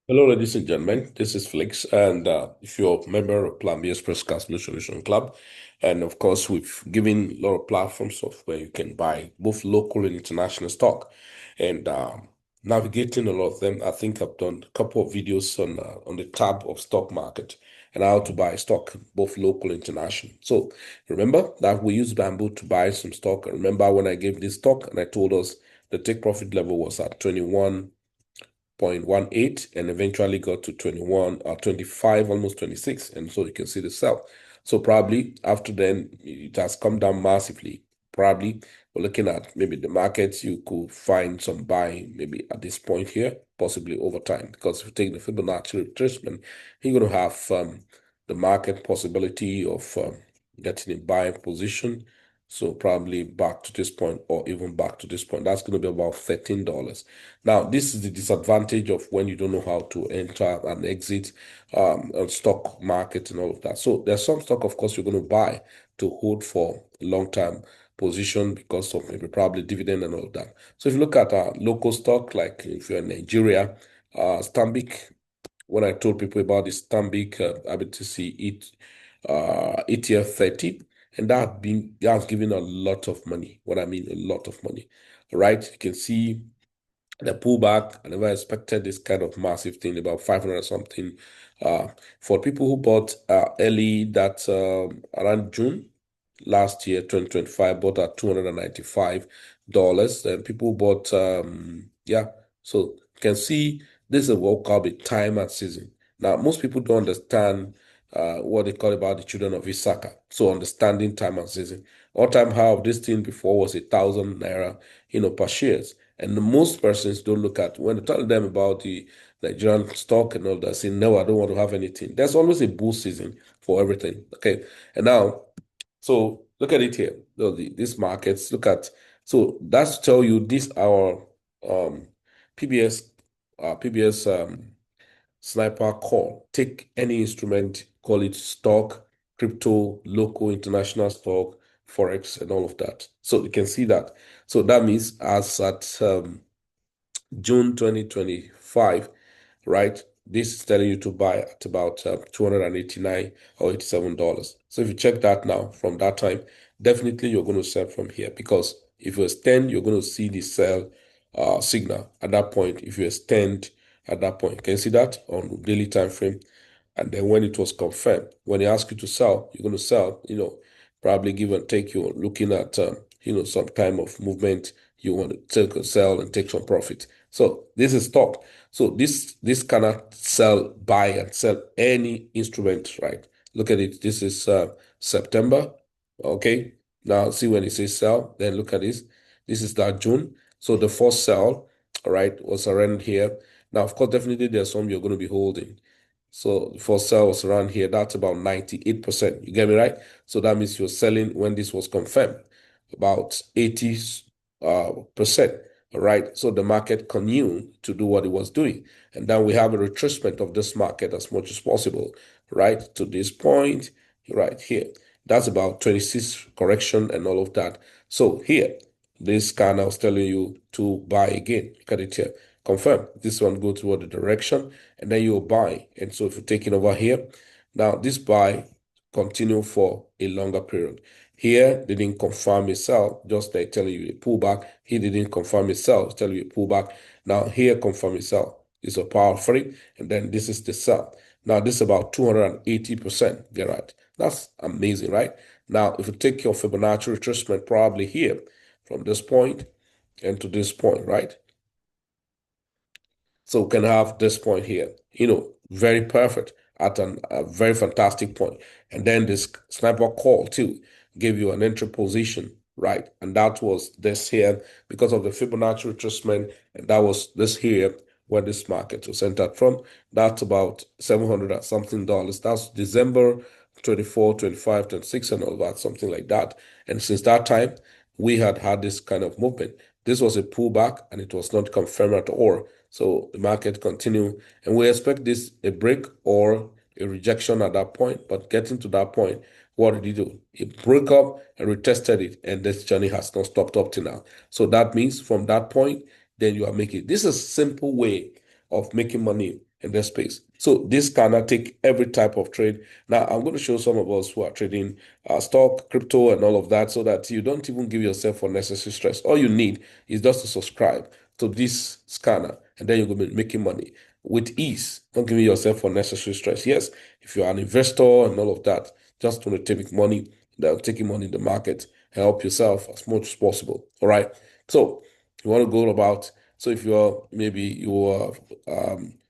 Hello, ladies and gentlemen. This is Felix, and if you're a member of Plan B Express Casino Solution Club, and of course, we've given a lot of platforms of where you can buy both local and international stock, and navigating a lot of them. I think I've done a couple of videos on the tab of stock market and how to buy stock, both local and international. So remember that we use Bamboo to buy some stock. Remember when I gave this stock and I told us the take profit level was at 21.18 and eventually got to 21 or 25, almost 26. And so you can see the sell. So probably after then, it has come down massively. Probably we're looking at maybe the markets, you could find some buying maybe at this point here, possibly over time. Because if you take the Fibonacci retracement, you're going to have the market possibility of getting a buying position. So probably back to this point or even back to this point. That's going to be about $13. Now, this is the disadvantage of when you don't know how to enter and exit on stock market and all of that. So there's some stock, of course, you're going to buy to hold for long-term position because of maybe probably dividend and all of that. So if you look at local stock, like if you're in Nigeria, Stanbic, when I told people about the Stanbic IBTC ETF 30, and that's given a lot of money. What I mean, a lot of money. All right, you can see the pullback. I never expected this kind of massive thing, about 500 something. Uh, for people who bought early, that around June last year, 2025, bought at $295. And people bought, yeah. So you can see this is what we call the time and season. Now, most people don't understand what they call about the children of Issachar. So understanding time and season. All time high of this thing before was 1,000 naira, per shares. And most persons don't look at when I tell them about the Nigerian stock and all that, say, no, I don't want to have anything. There's always a bull season for everything. Okay. And now, so look at it here. These markets, look at, so that's to tell you this our um PBS PBS sniper call. Take any instrument, call it stock, crypto, local, international stock, forex, and all of that. So you can see that. So that means as at June 2025, right? This is telling you to buy at about 289 or $87. So if you check that now from that time, definitely you're going to sell from here because if you extend, you're going to see the sell signal at that point. If you extend at that point, can you see that on daily time frame? And then when it was confirmed, when they ask you to sell, you're going to sell, probably give and take. You're looking at, some time of movement. You want to take a sell and take some profit. So this is stock. So this cannot sell, buy and sell any instrument, right? Look at it. This is September. Okay. Now see when it says sell, then look at this. This is that June. So the first sell, all right, was around here. Now, of course, definitely there's some you're going to be holding. So the first sell was around here. That's about 98%. You get me right? So that means you're selling when this was confirmed, about 80 percent. All right. So the market continued to do what it was doing. And then we have a retracement of this market as much as possible, right? To this point, right here. That's about 26 correction and all of that. So here, this scan I was telling you to buy again. Look at it here. Confirm. This one go toward the direction, and then you'll buy. And so if you're taking over here, now this buy continue for a longer period. Here, they didn't confirm a sell, just like telling you a pullback. He didn't confirm a sell, telling you a pullback. Now here, confirm a sell. It's a power free, and then this is the sell. Now this is about 280%. Get right. That's amazing, right? Now, if you take your Fibonacci retracement probably here from this point and to this point, right? So we can have this point here, very perfect at a very fantastic point. And then this sniper call too gave you an entry position, right? And that was this here because of the Fibonacci retracement. And that was this here where this market was entered from. That's about 700 and something dollars. That's December 24, 25, 26, and all that, something like that. And since that time, we had this kind of movement. This was a pullback and it was not confirmed at all. So the market continue, and we expect this a break or a rejection at that point. But getting to that point, what did he do? He broke up and retested it, and this journey has not stopped up to now. So that means from that point, then you are making this is a simple way of making money in this space. So this cannot take every type of trade. Now I'm going to show some of us who are trading stock, crypto, and all of that, so that you don't even give yourself unnecessary stress. All you need is just to subscribe to this scanner, and then you're going to be making money with ease. Don't give yourself unnecessary stress. Yes, if you're an investor and all of that, just want to take money, taking money in the market, help yourself as much as possible. All right. So you want to go about. So if you're maybe you're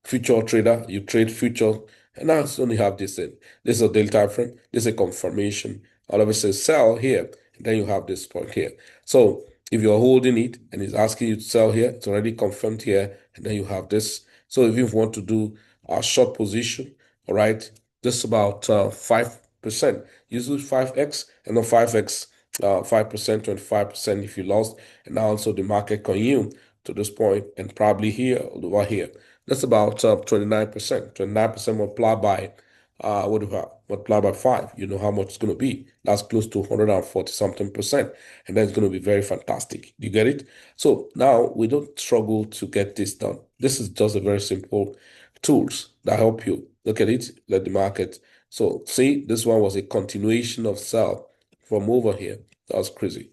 future trader, you trade future, and now it's only have this in. This is a daily time frame. This is a confirmation. All of it says sell here, and then you have this point here. So if you're holding it and it's asking you to sell here, it's already confirmed here, and then you have this. So if you want to do a short position, all right, just about 5%. Usually 5x and then 5x, 5%, 25% if you lost, and now also the market can you to this point and probably here or over here. That's about 29%. 29% multiplied by what do you have? Multiplied by 5. You know how much it's going to be. That's close to 140 something percent. And that's going to be very fantastic. You get it? So now we don't struggle to get this done. This is just a very simple tools that help you. Look at it, let the market. So see, this one was a continuation of sell from over here. That was crazy.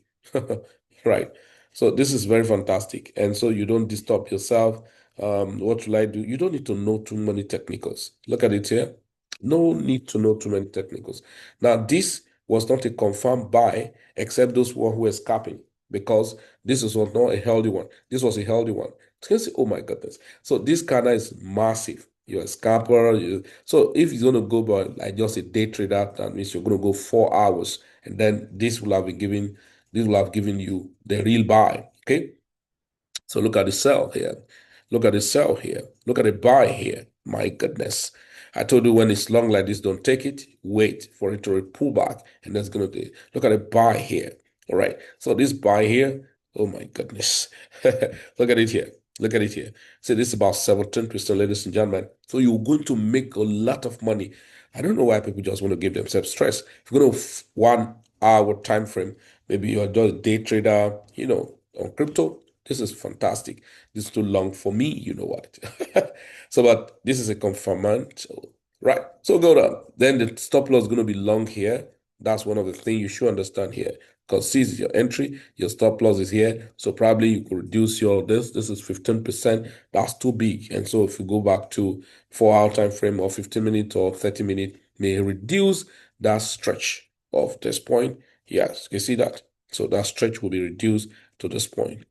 Right. So this is very fantastic. And so you don't disturb yourself. What will I do? You don't need to know too many technicals. Look at it here. No need to know too many technicals. Now, this was not a confirmed buy, except those who were scalping, because this was not a healthy one. This was a healthy one. So you can say, oh my goodness. So this kind is massive. You're a scalper. So if you're going to go by like just a day trader, that means you're going to go 4 hours, and then this will have given you the real buy. Okay. So look at the sell here. Look at the sell here. Look at the buy here. My goodness. I told you when it's long like this, don't take it. Wait for it to pull back. And that's going to do. Look at the buy here. All right. So this buy here, oh my goodness. Look at it here. Look at it here. So this is about 17%, ladies and gentlemen. So you're going to make a lot of money. I don't know why people just want to give themselves stress. If you're going to 1 hour time frame, maybe you're just a day trader, on crypto, this is fantastic. This is too long for me, you know what. So, but this is a confirmant, right? So go down. Then the stop loss is going to be long here. That's one of the things you should understand here. Because this is your entry, your stop loss is here. So probably you could reduce your this is 15%. That's too big. And so if you go back to 4 hour time frame or 15 minutes or 30 minutes, may reduce that stretch of this point. Yes, you see that. So that stretch will be reduced to this point.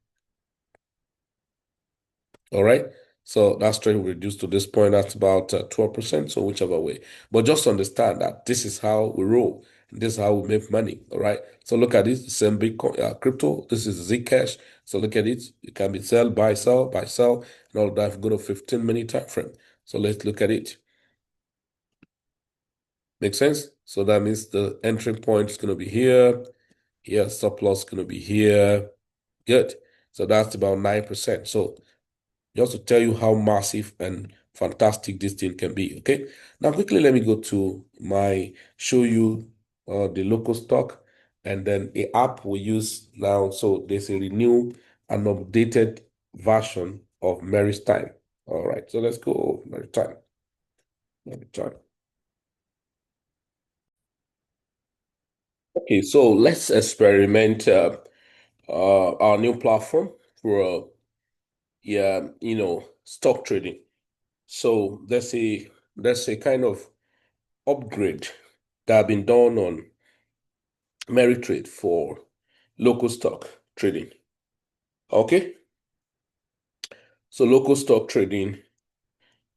All right. So that trade will reduce to this point. That's about 12%. So whichever way. But just understand that this is how we roll. This is how we make money. All right. So look at this. The same Bitcoin, crypto. This is Zcash. So look at it. It can be sell, buy, sell, buy, sell, and all that. Go to 15-minute time frame. So let's look at it. Make sense? So that means the entry point is going to be here. Here, stop loss is going to be here. Good. So that's about 9%. So just to tell you how massive and fantastic this thing can be. Okay. Now, quickly, let me go to show you the local stock and then the app we use now. So there's a renew and updated version of Maritime. All right. So let's go Maritime. Maritime. Okay. So let's experiment our new platform for yeah, stock trading. So there's a kind of upgrade that have been done on Meritrade for local stock trading. Okay, so local stock trading,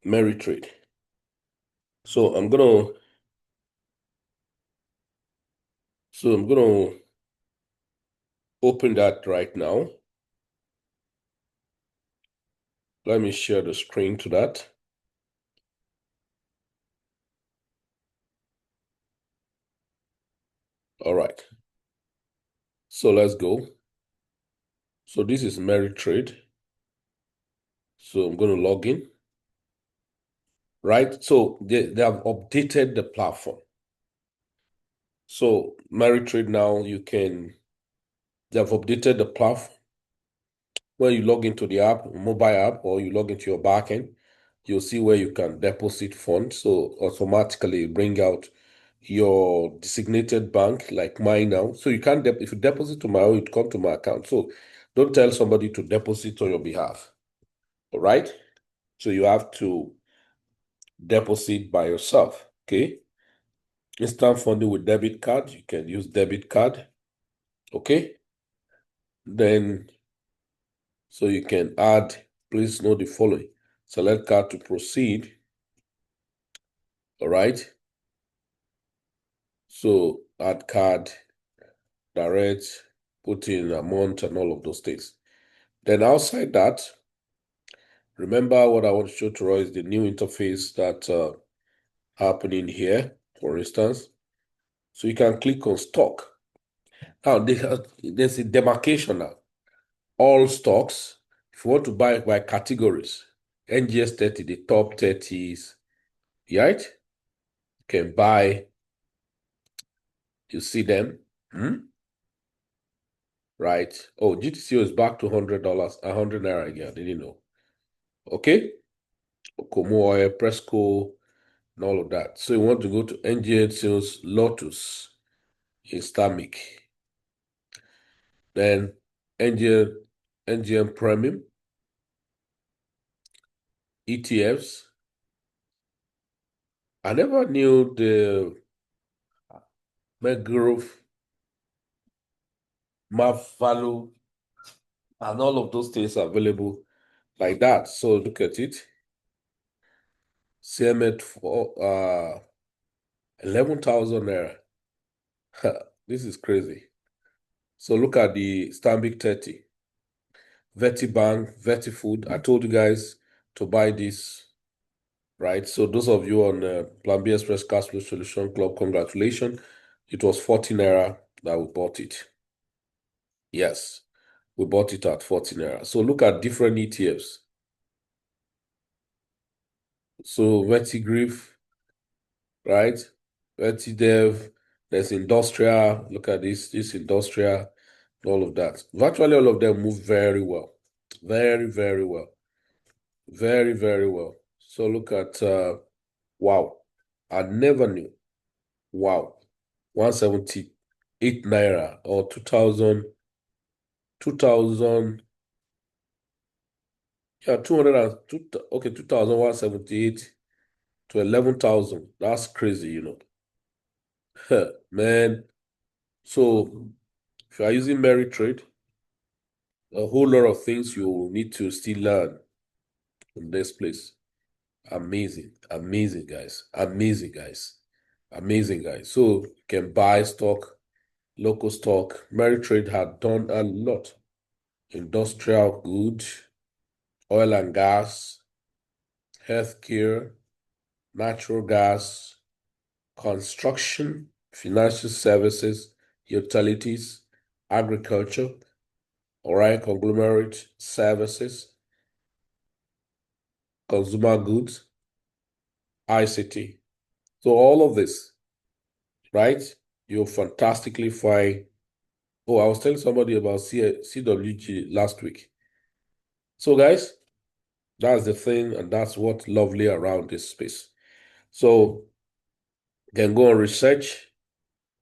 Meritrade. So I'm gonna open that right now. Let me share the screen to that. All right. So let's go. So this is Meritrade. So I'm going to log in. Right. So they have updated the platform. So Meritrade now they have updated the platform. When you log into the app, mobile app, or you log into your backend, you'll see where you can deposit funds. So automatically bring out your designated bank, like mine now. So you can't, if you deposit to my own, it come to my account. So don't tell somebody to deposit on your behalf. All right? So you have to deposit by yourself. Okay? Instant funding with debit card, you can use debit card. Okay? Then, so you can add, please note the following. Select card to proceed. All right? So add card, direct, put in amount and all of those things. Then outside that, remember what I want to show to us is the new interface that happening here, for instance. So you can click on stock. Now there's a demarcation now. All stocks, if you want to buy by categories, NGS 30, the top 30s, right? You can buy, you see them, right? Oh, GTCO is back to $100, 100 naira again, I didn't know. Okay? Como Oil, Presco, and all of that. So you want to go to NGN Sales Lotus Islamic. Then NGN Premium, ETFs. I never knew the McGrove, map value, and all of those things are available like that. So look at it. CMET for 11,000 naira. This is crazy. So look at the Stanbic 30. Vetibank, Vetifood. I told you guys to buy this, right? So those of you on Plan B Express Cash Flow Solution Club, congratulations. It was 40 naira that we bought it. Yes, we bought it at 40 naira. So look at different ETFs. So Vertigriff, right? Vertidev, there's industrial. Look at this industrial, all of that. Virtually all of them move very well. Very, very well. Very, very well. So look at wow. I never knew. Wow. 178 naira or 2000, yeah, 202, okay, 2,178 to 11,000. That's crazy, you know. Man. So if you are using Merry Trade, a whole lot of things you need to still learn in this place. Amazing, amazing, guys. Amazing, guys. Amazing, guys. So you can buy stock, local stock. Merry Trade had done a lot. Industrial goods, oil and gas, healthcare, natural gas, construction, financial services, utilities, agriculture, all right, conglomerate services, consumer goods, ICT. So all of this, right? You'll fantastically find. Oh, I was telling somebody about CWG last week. So guys, that's the thing, and that's what's lovely around this space. So you can go and research,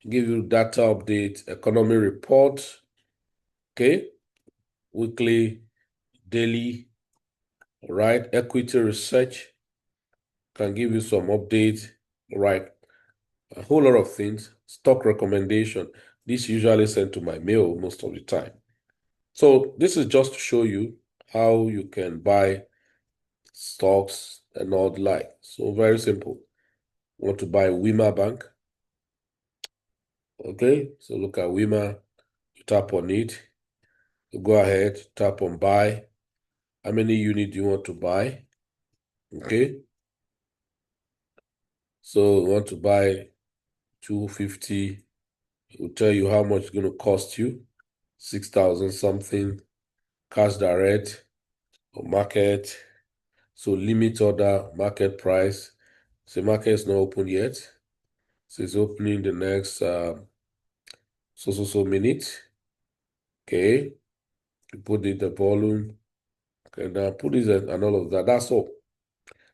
give you data update, economy report, okay? Weekly, daily, all right? Equity research can give you some updates, all right? A whole lot of things. Stock recommendation. This usually sent to my mail most of the time. So this is just to show you how you can buy stocks and all the like. So very simple. Want to buy Wima Bank. Okay, so look at Wima, you tap on it, you go ahead, tap on buy. How many units you want to buy? Okay, so you want to buy 250, it will tell you how much it's going to cost you, 6,000 something, cash direct or market. So limit order, market price. So market is not open yet. So it's opening the next so minute. Okay, you put in the volume. Okay, now put this and all of that. That's all.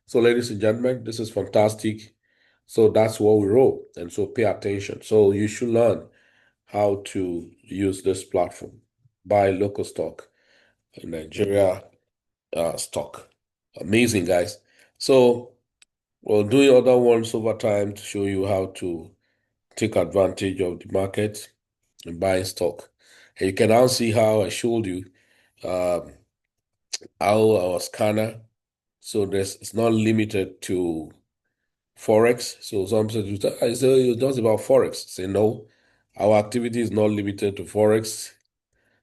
So, ladies and gentlemen, this is fantastic. So that's what we roll. And so pay attention. So you should learn how to use this platform. Buy local stock in Nigeria stock. Amazing, guys. So we'll do other ones over time to show you how to take advantage of the market and buy stock. And you can now see how I showed you um, how our scanner. So it's not limited to Forex. So some say, I say it's just about Forex. Say no, our activity is not limited to Forex.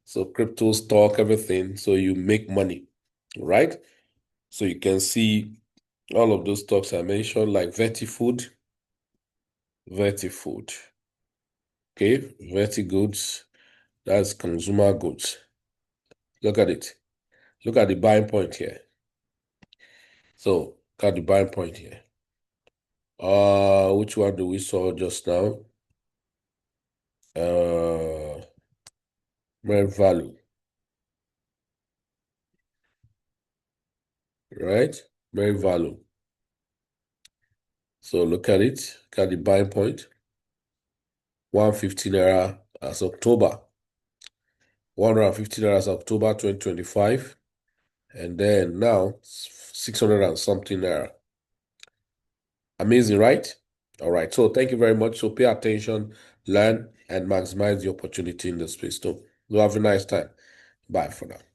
So crypto, stock, everything. So you make money, right? So you can see all of those stocks I mentioned, like Vertifood. Okay, Vertigoods, that's consumer goods. Look at it. Look at the buying point here. So look at the buying point here. Which one do we saw just now? Mere value, right? Mere value. So look at it. Look at the buying point. 115 naira as October. 115 naira as October 2025. And then now 600 and something naira. Amazing, right? All right. So thank you very much. So pay attention, learn, and maximize the opportunity in the space too. You have a nice time. Bye for now.